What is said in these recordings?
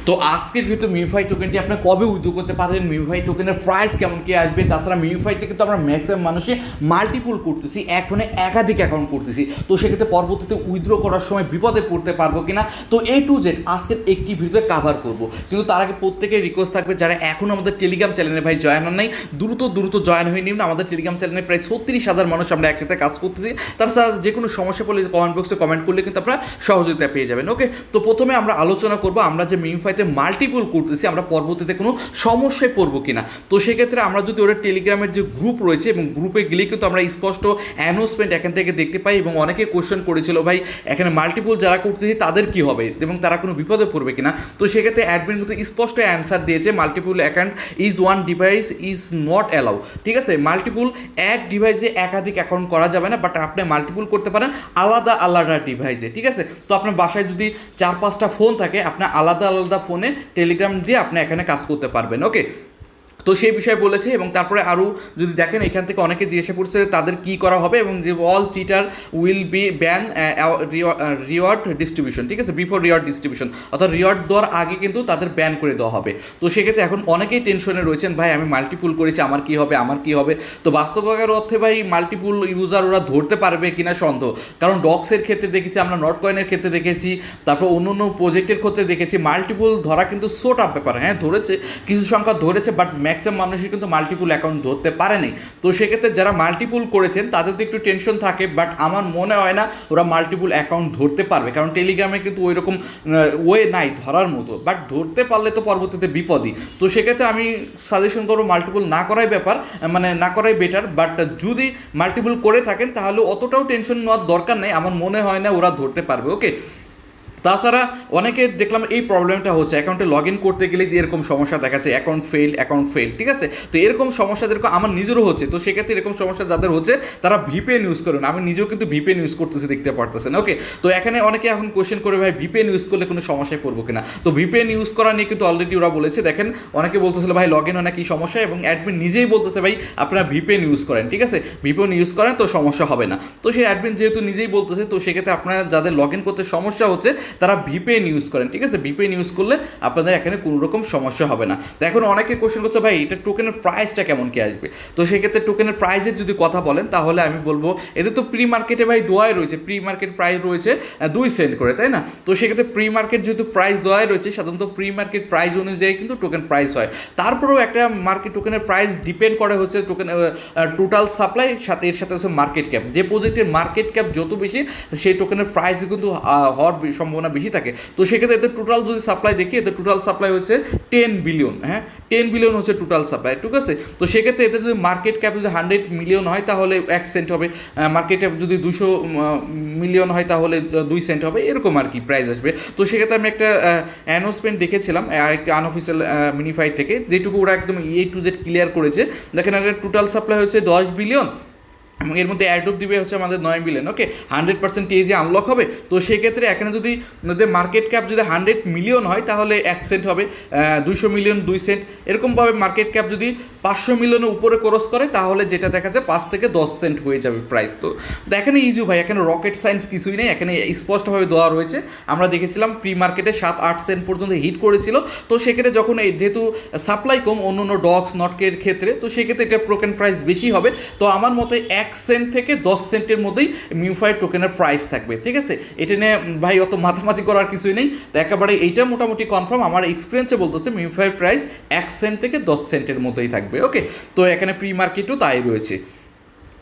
তো আজকের ভিতরে মিউফাই টোকেনটি আপনি কবে উইথড্র করতে পারবেন, মিউফাই টোকেনের প্রাইস কেমন কি আসবে, তাছাড়া মিউফাই থেকে তো আমরা ম্যাক্সিমাম মানুষই মাল্টিপুল করতেছি, এক ফোনে একাধিক অ্যাকাউন্ট করতেছি, তো সেক্ষেত্রে পরবর্তীতে উইথড্র করার সময় বিপদে পড়তে পারবো কিনা, তো A to Z আজকের একটি ভিডিওতে কাভার করব। কিন্তু তার আগে প্রত্যেকের রিকোয়েস্ট থাকবে যারা এখনও আমাদের টেলিগ্রাম চ্যানেলে ভাই জয়েন হন নাই, দ্রুত জয়েন হয়ে নিন। আমাদের টেলিগ্রাম চ্যানেলে প্রায় 36,000 মানুষ আমরা একসাথে কাজ করতেছি। তাছাড়া যে কোনো সমস্যা পড়লে কমেন্ট বক্সে কমেন্ট করলে কিন্তু আপনারা সহযোগিতা পেয়ে যাবেন। ওকে, তো প্রথমে আমরা আলোচনা করব আমরা যে মিউফাইতে মাল্টিপুল করতেছি আমরা পরবর্তীতে কোনো সমস্যায় পড়বো কিনা। তো সেক্ষেত্রে আমরা যদি ওরা টেলিগ্রামের যে গ্রুপ রয়েছে এবং গ্রুপে গেলে কিন্তু আমরা স্পষ্ট অ্যানাউন্সমেন্ট এখান থেকে দেখতে পাই, এবং অনেকে কোশ্চেন করেছিল ভাই এখানে মাল্টিপুল যারা করতেছি তাদের কি হবে এবং তারা কোনো বিপদে পড়বে কিনা। তো সেক্ষেত্রে অ্যাডমিন কিন্তু স্পষ্ট অ্যান্সার দিয়েছে, multiple account is one device is not allow. ঠিক আছে, মাল্টিপুল এক ডিভাইসে একাধিক অ্যাকাউন্ট করা যাবে না, বাট আপনি মাল্টিপুল করতে পারেন আলাদা আলাদা ডিভাইসে। ঠিক আছে, তো আপনার বাসায় যদি 4-5টা ফোন থাকে আপনার আলাদা আলাদা ফোনে টেলিগ্রাম দিয়ে আপনি এখানে কাজ করতে পারবেন। ওকে, তো সেই বিষয়ে বলেছে। এবং তারপরে আরও যদি দেখেন এখান থেকে অনেকে জিজ্ঞাসা করছে তাদের কি করা হবে, এবং যে all cheater will be ban reward distribution. ঠিক আছে, বিফোর রিওয়ার্ড ডিস্ট্রিবিউশন, অর্থাৎ রিওয়ার্ড দেওয়ার আগে কিন্তু তাদের ব্যান করে দেওয়া হবে। তো সেক্ষেত্রে এখন অনেকেই টেনশনে রয়েছেন ভাই আমি মাল্টিপুল করেছি আমার কি হবে আমার কি হবে। তো বাস্তবতার অর্থে ভাই মাল্টিপুল ইউজার ওরা ধরতে পারবে কিনা সন্দেহ, কারণ ডক্সের ক্ষেত্রে দেখেছি আমরা, নট কয়েনের ক্ষেত্রে দেখেছি, তারপর অন্য অন্য প্রজেক্টের ক্ষেত্রে দেখেছি মাল্টিপুল ধরা কিন্তু সো টাফ ব্যাপার। হ্যাঁ ধরেছে, কিছু সংখ্যা ধরেছে, বাট ম্যাক্সিমাম মানুষই কিন্তু মাল্টিপুল অ্যাকাউন্ট ধরতে পারেনি। তো সেক্ষেত্রে যারা মাল্টিপুল করেছেন তাদের তো একটু টেনশন থাকে, বাট আমার মনে হয় না ওরা মাল্টিপুল অ্যাকাউন্ট ধরতে পারবে, কারণ টেলিগ্রামে কিন্তু ওই রকম ওয়ে নাই ধরার মতো, বাট ধরতে পারলে তো পরবর্তীতে বিপদই। তো সেক্ষেত্রে আমি সাজেশন করবো মাল্টিপুল না করাই ব্যাপার, মানে না করাই বেটার। বাট যদি মাল্টিপুল করে থাকেন তাহলে অতটাও টেনশন নেওয়ার দরকার নেই, আমার মনে হয় না ওরা ধরতে পারবে। ওকে, তাছাড়া অনেকের দেখলাম এই প্রবলেমটা হচ্ছে অ্যাকাউন্টে লগ ইন করতে গেলে যে এরকম সমস্যা দেখাচ্ছে অ্যাকাউন্ট ফেল। ঠিক আছে, তো এরকম সমস্যা যেরকম আমার নিজেরও হচ্ছে, তো সেক্ষেত্রে এরকম সমস্যা যাদের হচ্ছে তারা ভিপিএন ইউজ করেন। আমি নিজেও কিন্তু ভিপিএন ইউজ করতেছি, দেখতে পারতেছেন। ওকে, তো এখানে অনেকে এখন কোয়েশ্চেন করে ভাই ভিপিএন ইউজ করলে কোনো সমস্যায় পড়বো কিনা। তো ভিপিএন ইউজ করা নিয়ে কিন্তু অলরেডি ওরা বলেছে। দেখেন অনেকে বলতেছিল ভাই লগ ইন হয় না কি সমস্যা, এবং অ্যাডমিন নিজেই বলতেছে ভাই আপনারা ভিপিএন ইউজ করেন। ঠিক আছে, ভিপিএন ইউজ করেন তো সমস্যা হবে না। তো সেই অ্যাডমিন যেহেতু নিজেই বলতেছে, তো সেক্ষেত্রে আপনারা যাদের লগ ইন করতে সমস্যা হচ্ছে তারা ভিপিএন ইউজ করেন। ঠিক আছে, ভিপিএন ইউজ করলে আপনাদের এখানে কোনো রকম সমস্যা হবে না। তো এখন অনেকে কোশ্চেন করছে ভাই এটা টোকেনের প্রাইসটা কেমন কি আসবে। তো সেক্ষেত্রে টোকেনের প্রাইসের যদি কথা বলেন তাহলে আমি বলবো এদের তো প্রি মার্কেটে ভাই দোয়াই রয়েছে, প্রি মার্কেট প্রাইস রয়েছে 2 সেন্ট করে, তাই না। তো সেক্ষেত্রে প্রি মার্কেট যেহেতু প্রাইস দোয়াই রয়েছে, সাধারণত প্রি মার্কেট প্রাইস অনুযায়ী কিন্তু টোকেন প্রাইস হয়। তারপরেও একটা মার্কেট টোকেনের প্রাইস ডিপেন্ড করে হচ্ছে টোকেন টোটাল সাপ্লাই সাথে এর সাথে হচ্ছে মার্কেট ক্যাপ। যে প্রজেক্টের মার্কেট ক্যাপ যত বেশি সেই টোকেনের প্রাইস কিন্তু হওয়ার সম্ভাবনা বেশি থাকে। তো সেক্ষেত্রে এদের টোটাল যদি সাপ্লাই দেখি, এদের টোটাল সাপ্লাই হচ্ছে 10 বিলিয়ন। হ্যাঁ 10 বিলিয়ন হচ্ছে টোটাল সাপ্লাই। ঠিক আছে, তো সেক্ষেত্রে এদের যদি মার্কেট ক্যাপ যদি 100 মিলিয়ন হয় তাহলে 1 সেন্ট হবে, মার্কেট ক্যাপ যদি 200 মিলিয়ন হয় তাহলে 2 সেন্ট হবে, এরকম আর কি প্রাইস আসবে। তো সেক্ষেত্রে আমি একটা অ্যানাউন্সমেন্ট দেখেছিলাম আরেকটি আনঅফিসিয়াল মিনিফাই থেকে, যেটুকু ওরা একদম A to Z ক্লিয়ার করেছে। দেখেন এদের টোটাল সাপ্লাই হচ্ছে 10 বিলিয়ন এবং এর মধ্যে অ্যাডপ দিবে হচ্ছে আমাদের 9 বিলিয়ন। ওকে, 100% টিএজি আনলক হবে। তো সেক্ষেত্রে এখানে যদি মার্কেট ক্যাপ যদি 100 মিলিয়ন হয় তাহলে 1 সেন্ট হবে, 200 মিলিয়ন 2 সেন্ট, এরকমভাবে মার্কেট ক্যাপ যদি 500 মিলিয়নের উপরে ক্রস করে তাহলে যেটা দেখা যায় 5 থেকে 10 সেন্ট হয়ে যাবে প্রাইস। তো এখানে ইজু ভাই, এখানে রকেট সায়েন্স কিছুই নেই, এখানে স্পষ্টভাবে দেওয়া রয়েছে। আমরা দেখেছিলাম প্রি মার্কেটে 7-8 সেন্ট পর্যন্ত হিট করেছিল। তো সেক্ষেত্রে যখন যেহেতু সাপ্লাই কম অন্য অন্য ডক্স নটকের ক্ষেত্রে, তো সেক্ষেত্রে এটা টোকেন প্রাইস বেশি হবে। তো আমার মতে 1 সেন্ট থেকে 10 সেন্টের মধ্যেই মিউফাই টোকেনের প্রাইস থাকবে। ঠিক আছে, এটা নিয়ে ভাই অত মাথামাতি করার কিছুই নেই। তো একেবারে এইটা মোটামুটি কনফার্ম, আমার এক্সপিরিয়েন্সে বলতেছে মিউফাই প্রাইস 1 সেন্ট থেকে 10 সেন্টের মধ্যেই থাকবে। ওকে, তো এখানে প্রি মার্কেটও তাই রয়েছে।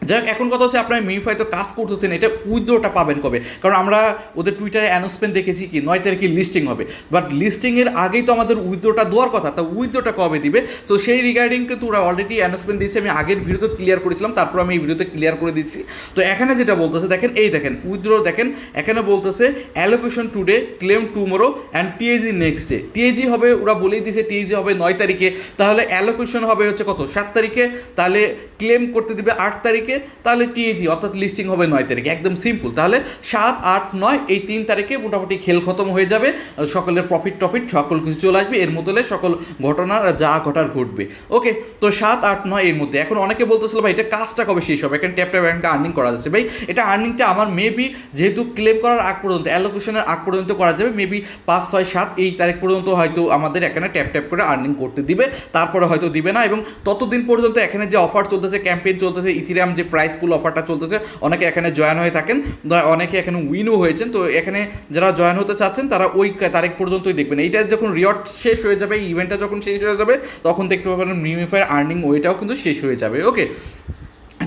যাক, এখন কথা হচ্ছে আপনার মিউফাই তো কাজ করতেছেন, এটা উইথড্রটা পাবেন কবে? কারণ আমরা ওদের টুইটারে অ্যানাউন্সমেন্ট দেখেছি কি 9 তারিখে লিস্টিং হবে, বাট লিস্টিংয়ের আগেই তো আমাদের উইথড্রটা দেওয়ার কথা, তা উইথড্রটা কবে দিবে? তো সেই রিগার্ডিং কিন্তু ওরা অলরেডি অ্যানাউন্সমেন্ট দিয়েছে, আমি আগের ভিডিওতে ক্লিয়ার করেছিলাম, তারপর আমি এই ভিডিওতে ক্লিয়ার করে দিচ্ছি। তো এখানে যেটা বলতেছে দেখেন, এই দেখেন উইথড্র, দেখেন এখানে বলতেছে allocation today, claim tomorrow and TAG next day. TAG হবে ওরা বলেই দিয়েছে, টিএজি হবে 9 তারিখে, তাহলে অ্যালোকেশন হবে হচ্ছে কত 7 তারিখে, তাহলে ক্লেম করতে দিবে 8 তারিখে, তারিখে, তাহলে টিএজি অর্থাৎ লিস্টিং হবে 9 তারিখে, একদম সিম্পল। তাহলে 7, 8, 9 এই 3 তারিখে মোটামুটি খেল খতম হয়ে যাবে, সকলের প্রফিট সকল কিছু চলে আসবে, এর মধ্যে সকল ঘটনার যা ঘটার ঘটবে। ওকে, তো 7, 8, 9 এর মধ্যে। এখন অনেকে বলতেছিল ভাই এটা কাজটা কবে শেষ হবে, এখানে ট্যাপ একটা আর্নিং করা যাচ্ছে। ভাই এটা আর্নিংটা আমার মেবি যেহেতু ক্লেম করার আগ পর্যন্ত, অ্যালোকেশনের আগ পর্যন্ত করা যাবে, মেবি 5, 6, 7 এই তারিখ পর্যন্ত হয়তো আমাদের এখানে ট্যাপ করে আর্নিং করতে দিবে, তারপরে হয়তো দিবে না। এবং ততদিন পর্যন্ত এখানে যে অফার চলতেছে, ক্যাম্পেইন চলতেছে, ইথিরিয়াম যে প্রাইস পুল অফারটা চলতেছে, অনেকে এখানে জয়েন হয়ে থাকেন, অনেকে এখানে উইনও হয়েছেন। তো এখানে যারা জয়েন হতে চাচ্ছেন তারা ওই তারিখ পর্যন্তই দেখবেন। এইটা যখন রিওয়ার্ড শেষ হয়ে যাবে, ইভেন্টটা যখন শেষ হয়ে যাবে, তখন দেখতে পাবেন মিমিফাইয়ের আর্নিং ওইটাও কিন্তু শেষ হয়ে যাবে। ওকে,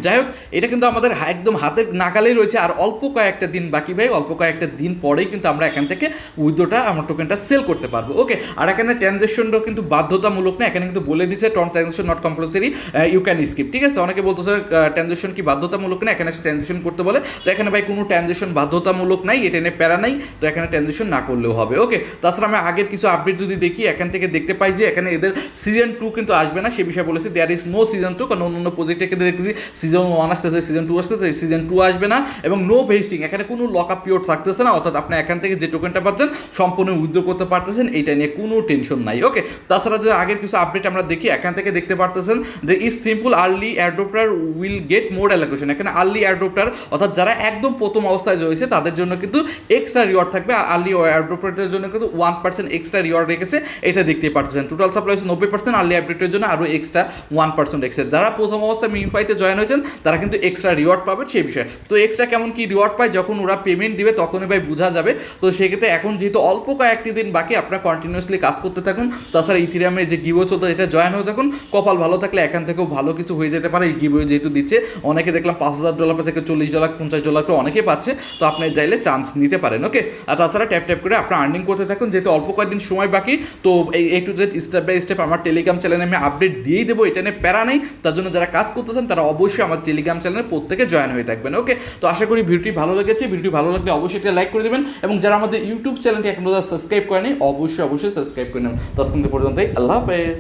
যাই হোক, এটা কিন্তু আমাদের একদম হাতের নাগালেই রয়েছে, আর অল্প কয়েকটা দিন বাকি ভাই, অল্প কয়েকটা দিন পরেই কিন্তু আমরা এখান থেকে উইথড্রটা আমার টোকেনটা সেল করতে পারবো। ওকে, আর এখানে ট্রানজ্যাকশনটাও কিন্তু বাধ্যতামূলক না, এখানে কিন্তু বলে দিচ্ছে transaction not compulsory, you can skip. ঠিক আছে, অনেকে বলতেছে ট্রানজ্যাকশন কি বাধ্যতামূলক না, এখানে ট্রানজ্যাকশন করতে বলে। তো এখানে ভাই কোনো ট্রানজ্যাকশন বাধ্যতামূলক নাই, এটা নিয়ে প্যারা নাই, তো এখানে ট্রানজ্যাকশন না করলেও হবে। ওকে, তাছাড়া আমি আগের কিছু আপডেট যদি দেখি, এখান থেকে দেখতে পাই যে এখানে এদের সিজন 2 কিন্তু আসবে না, সে বিষয়ে বলেছে দেয়ার ইজ নো সিজন 2, কারণ অন্য প্রজেক্টে কিন্তু দেখতেছি সিজন 1 আসতেছে, সিজন 2 আসতেছে, সিজন 2 আসবে না। এবং নো ভেস্টিং, এখানে কোনো লক আপ পিরিয়ড থাকতেছে না, অর্থাৎ আপনি এখান থেকে যে টোকেনটা পাচ্ছেন সম্পূর্ণ উইথড্র করতে পারতেছেন, এইটা নিয়ে কোনো টেনশন নাই। ওকে, তাছাড়া যে আগের কিছু আপডেট আমরা দেখি, এখান থেকে দেখতে পারতেছেন যে is simple early airdropper will get more allocation. এখানে আর্লি এয়ারড্রপার অর্থাৎ যারা একদম প্রথম অবস্থায় রয়েছে তাদের জন্য কিন্তু এক্সট্রা রিওয়ার্ড থাকবে, আর্লি এয়ারড্রপারদের জন্য কিন্তু 1% এক্সট্রা রিওয়ার্ড রেখেছে, এটা দেখতেই পাচ্ছেন। টোটাল সাপ্লাই হচ্ছে 90%, আর্লি আপডেটের জন্য আরও এক্সট্রা 1% এক্সট্রা। যারা প্রথম অবস্থায় মিমিফাইতে জয়েন হয়েছেন তারা কিন্তু এক্সট্রা রিওয়ার্ড পাবেন সেই বিষয়ে। তো এক্সট্রা কেমন কি রিওয়ার্ড পায় যখন ওরা পেমেন্ট দিবে তখনই ভাই বোঝা যাবে। তো সেক্ষেত্রে এখন যেহেতু অল্প কয়েকটি দিন বাকি, আপনারা কন্টিনিউয়াসলি কাজ করতে থাকুন। তাছাড়া ইথিরিয়ামে যে গিভও চলতে, এটা জয়েন হয়ে থাকুন, কপাল ভালো থাকলে এখান থেকেও ভালো কিছু হয়ে যেতে পারে। এই গিভও যেহেতু দিচ্ছে, অনেকে দেখলাম $5,000 থেকে $40, $50 তো অনেকে পাচ্ছে, তো আপনি চাইলে চান্স নিতে পারেন। ওকে, আর তাছাড়া ট্যাপ করে আপনারা আর্নিং করতে থাকুন, যেহেতু অল্প কয়েকদিন সময় বাকি। তো এই A to Z step by step আমার টেলিগ্রাম চ্যানেলে আমি আপডেট দিয়েই দেবো, এটা নিয়ে প্যারা নেই। তার জন্য যারা কাজ করতেছেন তারা অবশ্যই আমার টেলিগ্রাম চ্যানেলে প্রত্যেকে জয়েন হয়ে থাকবেন। ওকে, তো আশা করি ভিডিওটি ভালো লেগেছে। ভিডিওটি ভালো লাগলে অবশ্যই একটা লাইক করে দেবেন, এবং যারা আমাদের ইউটিউব চ্যানেলটি এখনো সাবস্ক্রাইব করেনি অবশ্যই সাবস্ক্রাইব করে নেবেন। ততক্ষণ পর্যন্ত আল্লাহ হাফেজ।